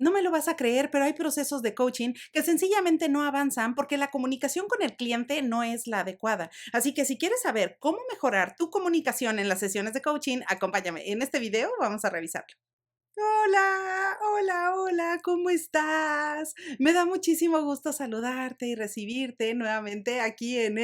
No me lo vas a creer, pero hay procesos de coaching que sencillamente no avanzan porque la comunicación con el cliente no es la adecuada. Así que si quieres saber cómo mejorar tu comunicación en las sesiones de coaching, acompáñame. En este video vamos a revisarlo. Hola, hola, hola, ¿cómo estás? Me da muchísimo gusto saludarte y recibirte nuevamente aquí en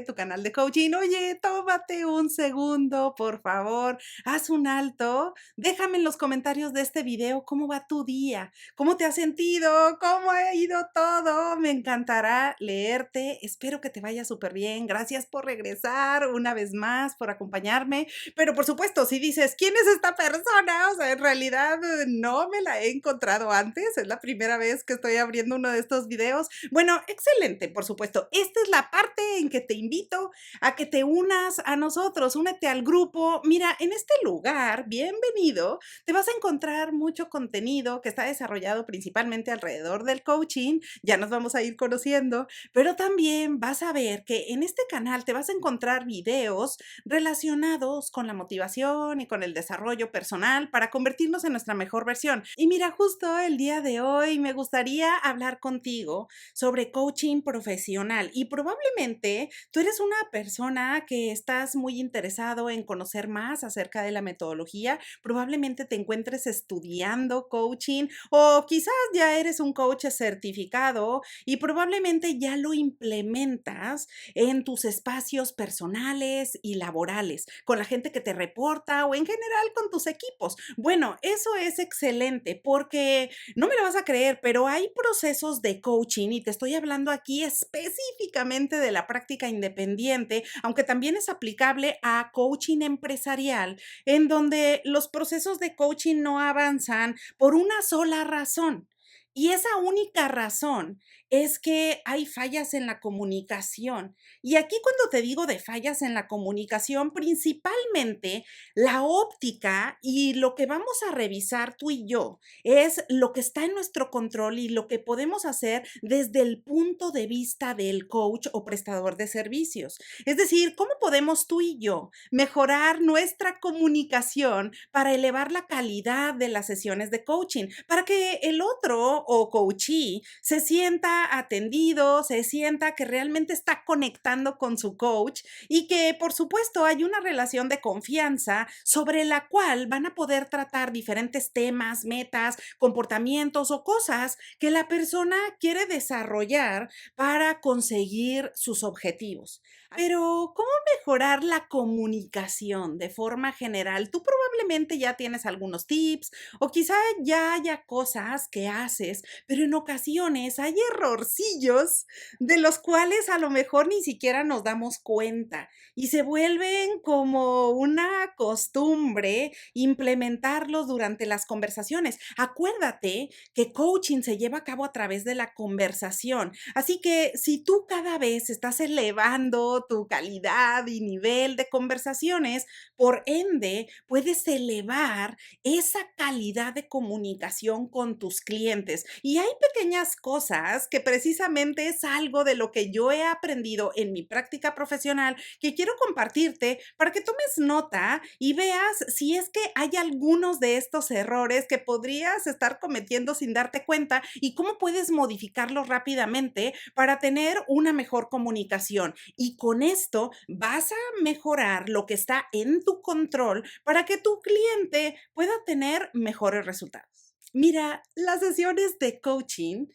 tu canal de coaching. Oye, tómate un segundo, por favor, haz un alto, déjame en los comentarios de este video cómo va tu día, cómo te has sentido, cómo ha ido todo. Me encantará leerte, espero que te vaya súper bien. Gracias por regresar una vez más, por acompañarme. Pero por supuesto, si dices, ¿quién es esta persona? O sea, en realidad no me la he encontrado antes, es la primera vez que estoy abriendo uno de estos videos. Bueno, excelente, por supuesto. Esta es la parte en que te invito a que te unas a nosotros, únete al grupo. Mira, en este lugar, bienvenido, te vas a encontrar mucho contenido que está desarrollado principalmente alrededor del coaching, ya nos vamos a ir conociendo, pero también vas a ver que en este canal te vas a encontrar videos relacionados con la motivación y con el desarrollo personal para convertirnos en nuestra mejor versión. Y mira, justo el día de hoy me gustaría hablar contigo sobre coaching profesional y probablemente tú eres una persona que estás muy interesado en conocer más acerca de la metodología, probablemente te encuentres estudiando coaching o quizás ya eres un coach certificado y probablemente ya lo implementas en tus espacios personales y laborales, con la gente que te reporta o en general con tus equipos. Bueno, eso es excelente porque no me lo vas a creer, pero hay procesos de coaching y te estoy hablando aquí específicamente de la práctica independiente, aunque también es aplicable a coaching empresarial, en donde los procesos de coaching no avanzan por una sola razón. Y esa única razón es que hay fallas en la comunicación. Y aquí cuando te digo de fallas en la comunicación, principalmente la óptica y lo que vamos a revisar tú y yo es lo que está en nuestro control y lo que podemos hacer desde el punto de vista del coach o prestador de servicios. Es decir, cómo podemos tú y yo mejorar nuestra comunicación para elevar la calidad de las sesiones de coaching, para que el otro o coachee se sienta atendido, se sienta que realmente está conectando con su coach y que, por supuesto, hay una relación de confianza sobre la cual van a poder tratar diferentes temas, metas, comportamientos o cosas que la persona quiere desarrollar para conseguir sus objetivos. Pero, ¿cómo mejorar la comunicación de forma general? Tú probablemente ya tienes algunos tips o quizá ya haya cosas que haces, pero en ocasiones hay errorcillos de los cuales a lo mejor ni siquiera nos damos cuenta y se vuelven como una costumbre implementarlos durante las conversaciones. Acuérdate que coaching se lleva a cabo a través de la conversación. Así que si tú cada vez estás elevando tu calidad y nivel de conversaciones, por ende, puedes elevar esa calidad de comunicación con tus clientes. Y hay pequeñas cosas que precisamente es algo de lo que yo he aprendido en mi práctica profesional que quiero compartirte para que tomes nota y veas si es que hay algunos de estos errores que podrías estar cometiendo sin darte cuenta y cómo puedes modificarlos rápidamente para tener una mejor comunicación. Y con esto vas a mejorar lo que está en tu control para que tu cliente pueda tener mejores resultados. Mira, las sesiones de coaching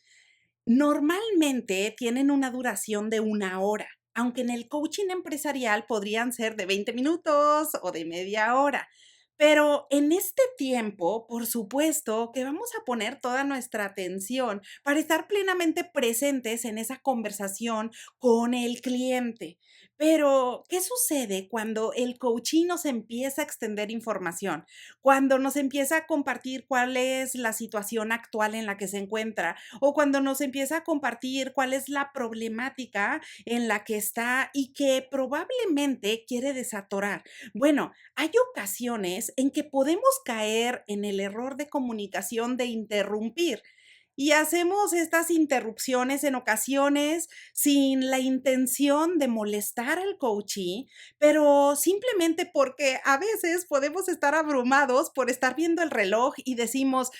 normalmente tienen una duración de 1 hora, aunque en el coaching empresarial podrían ser de 20 minutos o de media hora. Pero en este tiempo, por supuesto que vamos a poner toda nuestra atención para estar plenamente presentes en esa conversación con el cliente. Pero, ¿qué sucede cuando el coaching nos empieza a extender información? Cuando nos empieza a compartir cuál es la situación actual en la que se encuentra o cuando nos empieza a compartir cuál es la problemática en la que está y que probablemente quiere desatorar. Bueno, hay ocasiones en que podemos caer en el error de comunicación de interrumpir. Y hacemos estas interrupciones en ocasiones sin la intención de molestar al coachee, pero simplemente porque a veces podemos estar abrumados por estar viendo el reloj y decimos,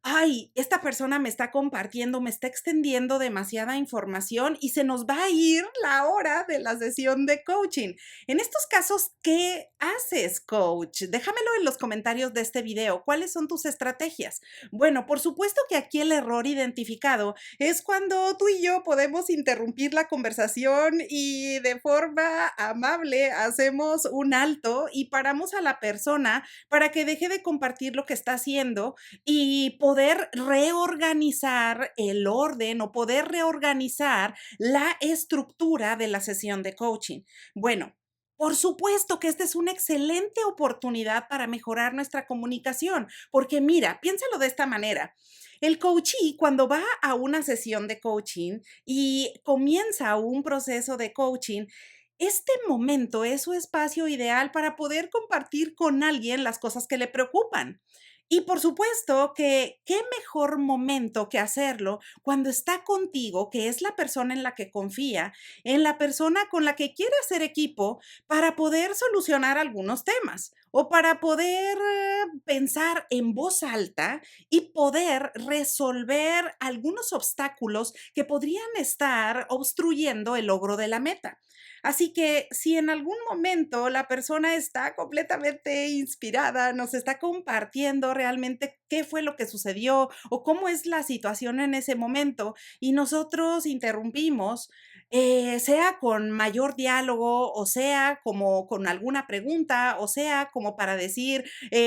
ay, esta persona me está compartiendo, me está extendiendo demasiada información y se nos va a ir la hora de la sesión de coaching. En estos casos, ¿qué haces, coach? Déjamelo en los comentarios de este video. ¿Cuáles son tus estrategias? Bueno, por supuesto que aquí el error identificado es cuando tú y yo podemos interrumpir la conversación y de forma amable hacemos un alto y paramos a la persona para que deje de compartir lo que está haciendo y poder reorganizar el orden o poder reorganizar la estructura de la sesión de coaching. Bueno, por supuesto que esta es una excelente oportunidad para mejorar nuestra comunicación, porque mira, piénsalo de esta manera. El coachee, cuando va a una sesión de coaching y comienza un proceso de coaching, este momento es su espacio ideal para poder compartir con alguien las cosas que le preocupan. Y por supuesto que qué mejor momento que hacerlo cuando está contigo, que es la persona en la que confía, en la persona con la que quiere hacer equipo para poder solucionar algunos temas o para poder pensar en voz alta y poder resolver algunos obstáculos que podrían estar obstruyendo el logro de la meta. Así que si en algún momento la persona está completamente inspirada, nos está compartiendo realmente qué fue lo que sucedió o cómo es la situación en ese momento y nosotros interrumpimos, sea con mayor diálogo o sea como con alguna pregunta o sea como para decir,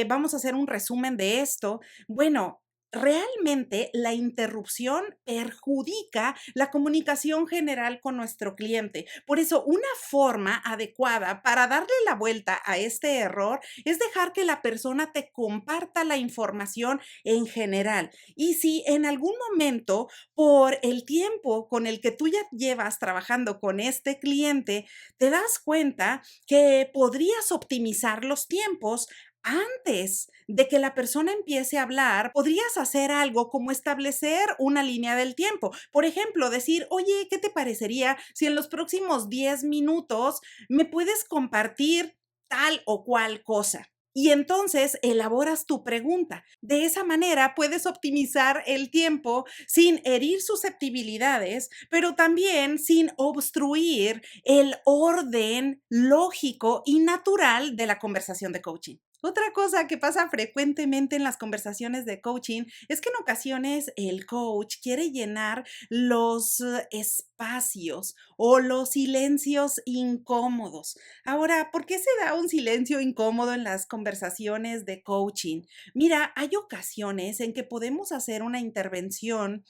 vamos a hacer un resumen de esto. Bueno, realmente la interrupción perjudica la comunicación general con nuestro cliente. Por eso, una forma adecuada para darle la vuelta a este error es dejar que la persona te comparta la información en general. Y si en algún momento, por el tiempo con el que tú ya llevas trabajando con este cliente, te das cuenta que podrías optimizar los tiempos, antes de que la persona empiece a hablar, podrías hacer algo como establecer una línea del tiempo. Por ejemplo, decir, oye, ¿qué te parecería si en los próximos 10 minutos me puedes compartir tal o cual cosa? Y entonces elaboras tu pregunta. De esa manera puedes optimizar el tiempo sin herir susceptibilidades, pero también sin obstruir el orden lógico y natural de la conversación de coaching. Otra cosa que pasa frecuentemente en las conversaciones de coaching es que en ocasiones el coach quiere llenar los espacios o los silencios incómodos. Ahora, ¿por qué se da un silencio incómodo en las conversaciones de coaching? Mira, hay ocasiones en que podemos hacer una intervención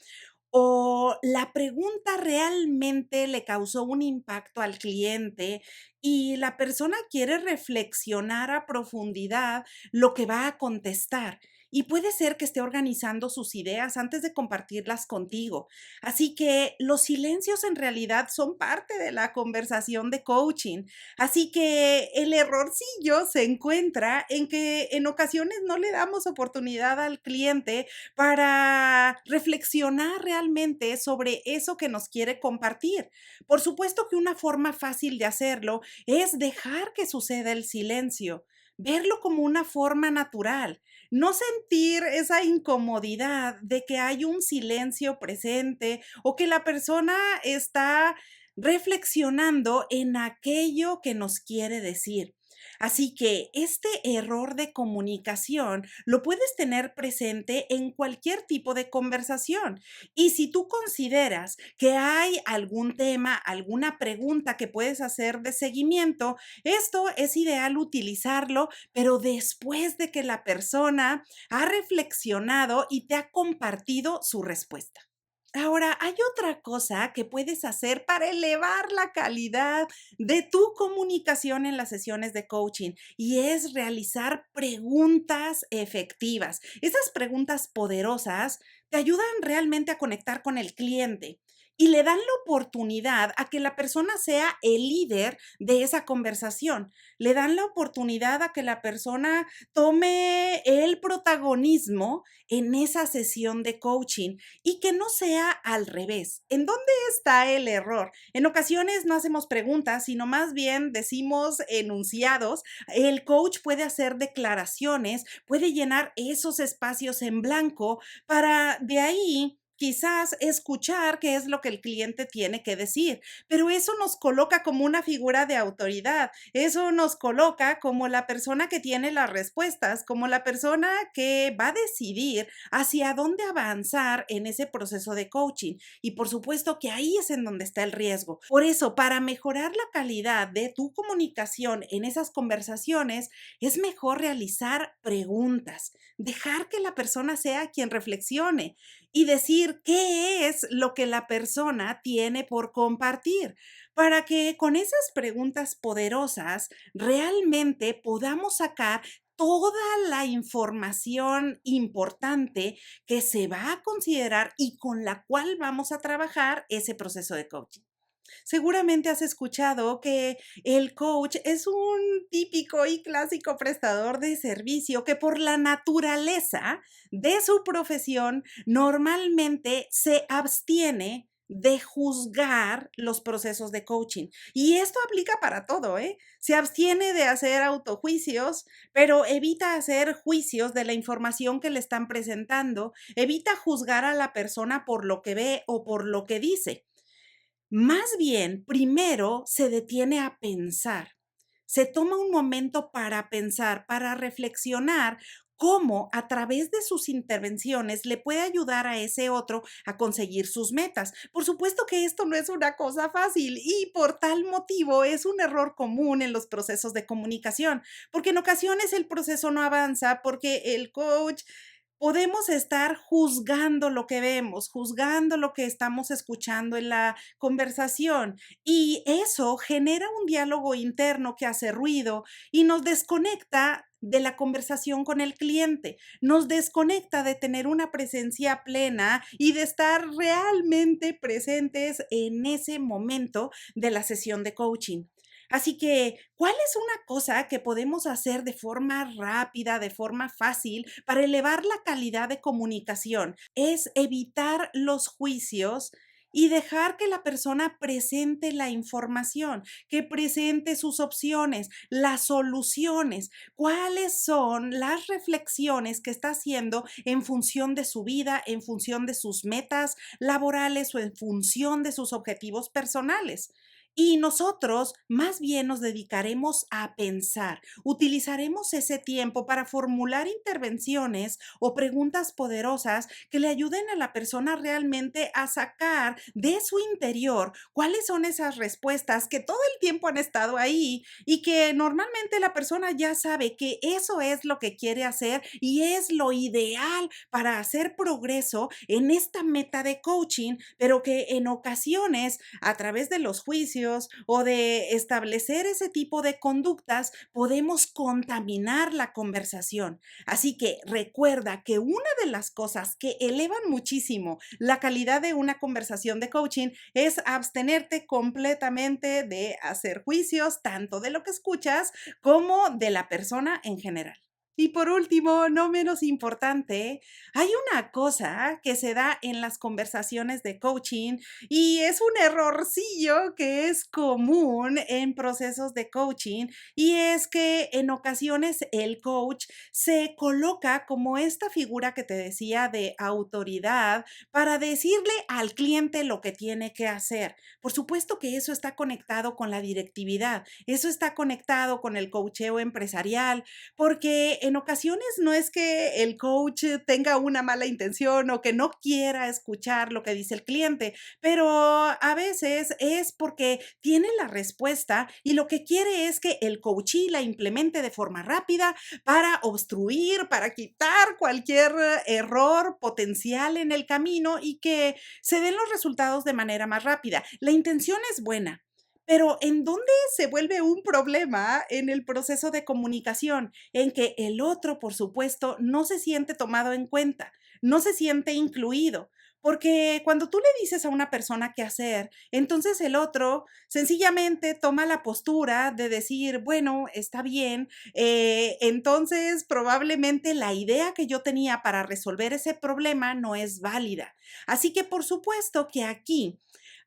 o la pregunta realmente le causó un impacto al cliente y la persona quiere reflexionar a profundidad lo que va a contestar. Y puede ser que esté organizando sus ideas antes de compartirlas contigo. Así que los silencios en realidad son parte de la conversación de coaching. Así que el errorcillo se encuentra en que en ocasiones no le damos oportunidad al cliente para reflexionar realmente sobre eso que nos quiere compartir. Por supuesto que una forma fácil de hacerlo es dejar que suceda el silencio, verlo como una forma natural, no sentir esa incomodidad de que hay un silencio presente o que la persona está reflexionando en aquello que nos quiere decir. Así que este error de comunicación lo puedes tener presente en cualquier tipo de conversación. Y si tú consideras que hay algún tema, alguna pregunta que puedes hacer de seguimiento, esto es ideal utilizarlo, pero después de que la persona ha reflexionado y te ha compartido su respuesta. Ahora, hay otra cosa que puedes hacer para elevar la calidad de tu comunicación en las sesiones de coaching y es realizar preguntas efectivas. Esas preguntas poderosas te ayudan realmente a conectar con el cliente. y le dan la oportunidad a que la persona sea el líder de esa conversación. Le dan la oportunidad a que la persona tome el protagonismo en esa sesión de coaching y que no sea al revés. ¿En dónde está el error? En ocasiones no hacemos preguntas, sino más bien decimos enunciados. El coach puede hacer declaraciones, puede llenar esos espacios en blanco para de ahí quizás escuchar qué es lo que el cliente tiene que decir, pero eso nos coloca como una figura de autoridad, eso nos coloca como la persona que tiene las respuestas, como la persona que va a decidir hacia dónde avanzar en ese proceso de coaching. Y por supuesto que ahí es en donde está el riesgo. Por eso, para mejorar la calidad de tu comunicación en esas conversaciones, es mejor realizar preguntas, dejar que la persona sea quien reflexione y decir qué es lo que la persona tiene por compartir, para que con esas preguntas poderosas realmente podamos sacar toda la información importante que se va a considerar y con la cual vamos a trabajar ese proceso de coaching. Seguramente has escuchado que el coach es un típico y clásico prestador de servicio que por la naturaleza de su profesión normalmente se abstiene de juzgar los procesos de coaching. Y esto aplica para todo, ¿eh? Se abstiene de hacer autojuicios, pero evita hacer juicios de la información que le están presentando, evita juzgar a la persona por lo que ve o por lo que dice. Más bien, primero se detiene a pensar. Se toma un momento para pensar, para reflexionar cómo a través de sus intervenciones le puede ayudar a ese otro a conseguir sus metas. Por supuesto que esto no es una cosa fácil y por tal motivo es un error común en los procesos de comunicación, porque en ocasiones el proceso no avanza porque el coach podemos estar juzgando lo que vemos, juzgando lo que estamos escuchando en la conversación y eso genera un diálogo interno que hace ruido y nos desconecta de la conversación con el cliente, nos desconecta de tener una presencia plena y de estar realmente presentes en ese momento de la sesión de coaching. Así que, ¿cuál es una cosa que podemos hacer de forma rápida, de forma fácil, para elevar la calidad de comunicación? Es evitar los juicios y dejar que la persona presente la información, que presente sus opciones, las soluciones, cuáles son las reflexiones que está haciendo en función de su vida, en función de sus metas laborales o en función de sus objetivos personales. Y nosotros más bien nos dedicaremos a pensar, utilizaremos ese tiempo para formular intervenciones o preguntas poderosas que le ayuden a la persona realmente a sacar de su interior cuáles son esas respuestas que todo el tiempo han estado ahí y que normalmente la persona ya sabe que eso es lo que quiere hacer y es lo ideal para hacer progreso en esta meta de coaching, pero que en ocasiones a través de los juicios o de establecer ese tipo de conductas, podemos contaminar la conversación. Así que recuerda que una de las cosas que elevan muchísimo la calidad de una conversación de coaching es abstenerte completamente de hacer juicios, tanto de lo que escuchas como de la persona en general. Y por último, no menos importante, hay una cosa que se da en las conversaciones de coaching y es un errorcillo que es común en procesos de coaching y es que en ocasiones el coach se coloca como esta figura que te decía de autoridad para decirle al cliente lo que tiene que hacer. Por supuesto que eso está conectado con la directividad, eso está conectado con el coacheo empresarial, porque en ocasiones no es que el coach tenga una mala intención o que no quiera escuchar lo que dice el cliente, pero a veces es porque tiene la respuesta y lo que quiere es que el coachee la implemente de forma rápida para obstruir, para quitar cualquier error potencial en el camino y que se den los resultados de manera más rápida. La intención es buena. Pero ¿en dónde se vuelve un problema en el proceso de comunicación? En que el otro, por supuesto, no se siente tomado en cuenta, no se siente incluido. Porque cuando tú le dices a una persona qué hacer, entonces el otro sencillamente toma la postura de decir, bueno, está bien, entonces probablemente la idea que yo tenía para resolver ese problema no es válida. Así que por supuesto que aquí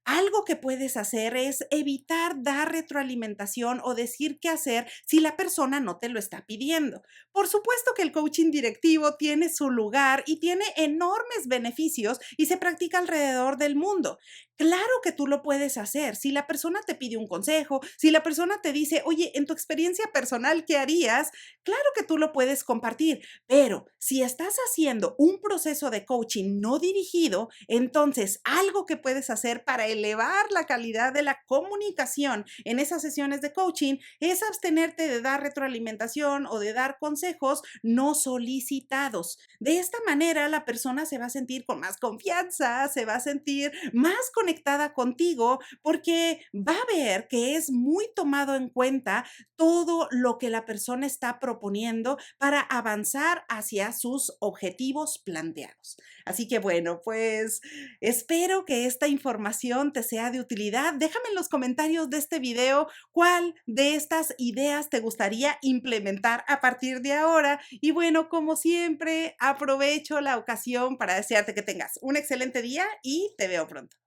algo que puedes hacer es evitar dar retroalimentación o decir qué hacer si la persona no te lo está pidiendo. Por supuesto que el coaching directivo tiene su lugar y tiene enormes beneficios y se practica alrededor del mundo. Claro que tú lo puedes hacer. Si la persona te pide un consejo, si la persona te dice, oye, en tu experiencia personal, ¿qué harías? Claro que tú lo puedes compartir, pero si estás haciendo un proceso de coaching no dirigido, entonces algo que puedes hacer para elevar la calidad de la comunicación en esas sesiones de coaching es abstenerte de dar retroalimentación o de dar consejos no solicitados. De esta manera, la persona se va a sentir con más confianza, se va a sentir más conectada contigo porque va a ver que es muy tomado en cuenta todo lo que la persona está proponiendo para avanzar hacia sus objetivos planteados. Así que bueno, pues espero que esta información te sea de utilidad. Déjame en los comentarios de este video cuál de estas ideas te gustaría implementar a partir de ahora. Y bueno, como siempre, aprovecho la ocasión para desearte que tengas un excelente día y te veo pronto.